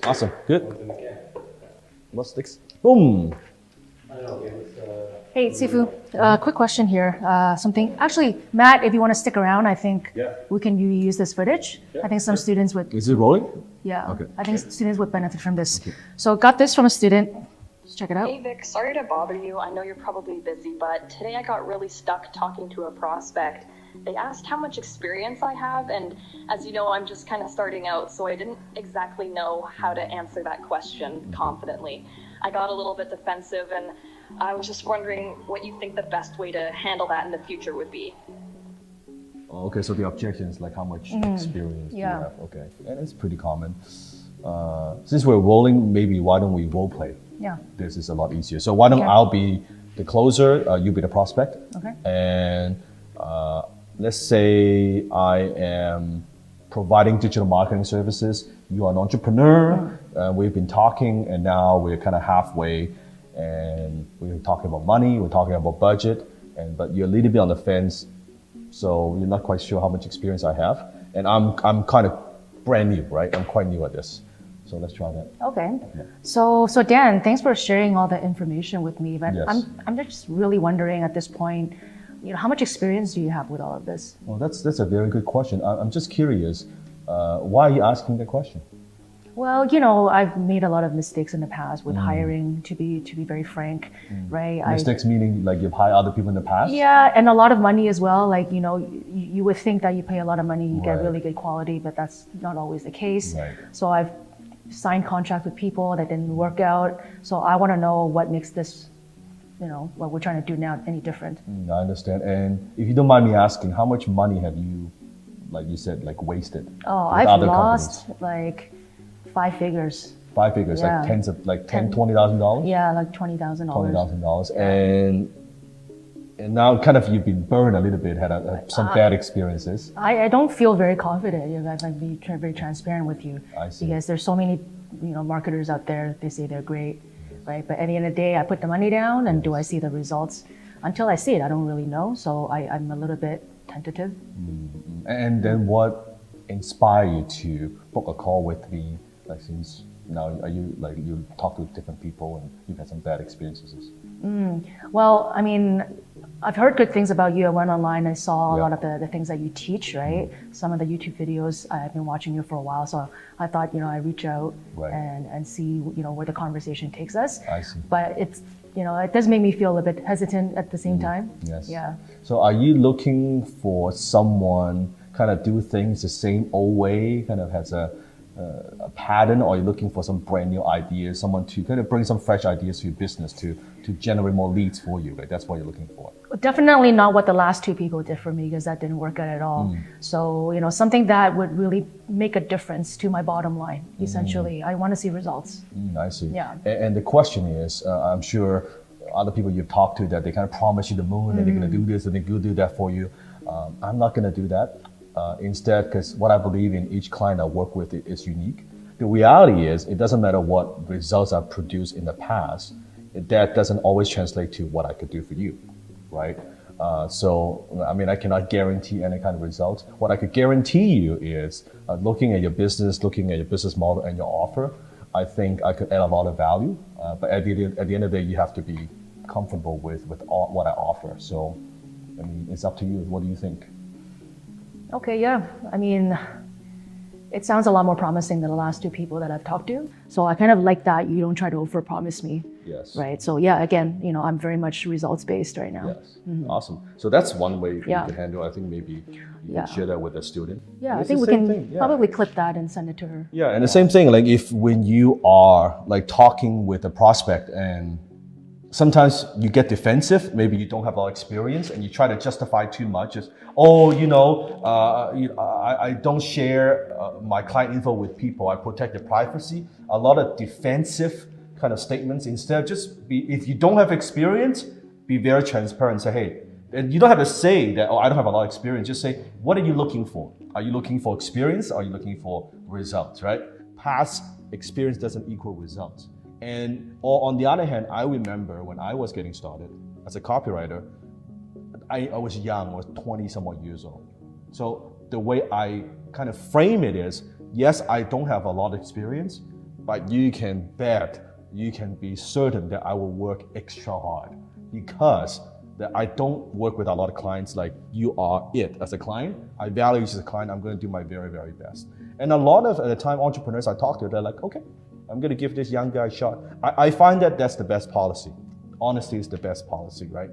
Awesome. Good. What's next? Boom. Hey, Sifu. Quick question here. Actually, Matt, if you want to stick around, I think we can use this footage. I think some students would. Is it rolling? Yeah. Okay. I think students would benefit from this. Okay. So got this from a student. Let's check it out. Hey Vic, sorry to bother you. I know you're probably busy, but today I got really stuck talking to a prospect. They asked how much experience I have, and as you know, I'm just kind of starting out, so I didn't exactly know how to answer that question confidently. I got a little bit defensive, and I was just wondering what you think the best way to handle that in the future would be. Okay, so the objection is like how much experience do you have? Okay, and it's pretty common. Since we're rolling, maybe why don't we role play? Yeah. This is a lot easier. So why don't I be the closer, you be the prospect. Okay. And let's say I am providing digital marketing services. You are an entrepreneur. We've been talking, and now we're kind of halfway. And we're talking about money. We're talking about budget. But you're a little bit on the fence, so you're not quite sure how much experience I have. And I'm kind of brand new, right? I'm quite new at this. So let's try that. Okay. Yeah. So Dan, thanks for sharing all the information with me. But I'm just really wondering at this point, how much experience do you have with all of this? Well, that's a very good question. I'm just curious. Why are you asking that question? Well, I've made a lot of mistakes in the past with hiring, to be very frank, right? Mistakes meaning like you've hired other people in the past? Yeah, and a lot of money as well. Like, you would think that you pay a lot of money, you get really good quality, but that's not always the case. Right. So I've signed contracts with people that didn't work out. So I want to know what makes this, what we're trying to do now any different. I understand. And if you don't mind me asking, how much money have you, like you said, like wasted? Oh, I've lost like 5 figures. 5 figures, yeah. like tens of, like $20,000? Yeah, like $20,000. $20,000. And now kind of you've been burned a little bit, had some bad experiences. I don't feel very confident if I'd be very transparent with you. I see. Because there's so many marketers out there, they say they're great, right? But at the end of the day, I put the money down and do I see the results? Until I see it, I don't really know. So I'm a little bit tentative. And then what inspired you to book a call with me? Like since now, are you like you talk to different people and you've had some bad experiences? Well, I mean, I've heard good things about you. I went online, I saw a lot of the things that you teach, right? Some of the YouTube videos, I've been watching you for a while, so I thought, I reach out and see, where the conversation takes us. I see. But it's, it does make me feel a bit hesitant at the same time. Yes. Yeah. So are you looking for someone kind of do things the same old way, kind of has a pattern, or are you looking for some brand new ideas, someone to kind of bring some fresh ideas to your business to generate more leads for you, right? That's what you're looking for. Definitely not what the last 2 people did for me, because that didn't work out at all. So, something that would really make a difference to my bottom line, essentially. I want to see results. I see. Yeah. And the question is, I'm sure other people you've talked to that they kind of promise you the moon and they're going to do this and they're going to do that for you. I'm not going to do that. Instead, because what I believe in, each client I work with is unique. The reality is, it doesn't matter what results I've produced in the past, that doesn't always translate to what I could do for you, right? So, I mean, I cannot guarantee any kind of results. What I could guarantee you is looking at your business model and your offer, I think I could add a lot of value. But at the end of the day, you have to be comfortable with all what I offer. So, I mean, it's up to you. What do you think? Okay, yeah. I mean, it sounds a lot more promising than the last 2 people that I've talked to. So I kind of like that you don't try to overpromise me. Yes. Right. So yeah, again, I'm very much results based right now. Yes. Awesome. So that's one way you can handle. I think maybe you can share that with a student. Yeah, I think we can probably clip that and send it to her. Yeah, and the same thing, like when you are like talking with a prospect and sometimes you get defensive, maybe you don't have a lot of experience and you try to justify too much. Just, I don't share my client info with people. I protect their privacy. A lot of defensive kind of statements. Instead, if you don't have experience, be very transparent. Say, hey, and you don't have to say that, I don't have a lot of experience. Just say, what are you looking for? Are you looking for experience? Or are you looking for results, right? Past experience doesn't equal results. Or on the other hand, I remember when I was getting started as a copywriter, I was young, I was 20 somewhat years old. So the way I kind of frame it is, yes, I don't have a lot of experience, but you can bet, you can be certain that I will work extra hard because that I don't work with a lot of clients like you are it as a client. I value you as a client. I'm going to do my very, very best. And a lot of at the time entrepreneurs I talk to, they're like, okay, I'm going to give this young guy a shot. I find that that's the best policy. Honesty is the best policy, right?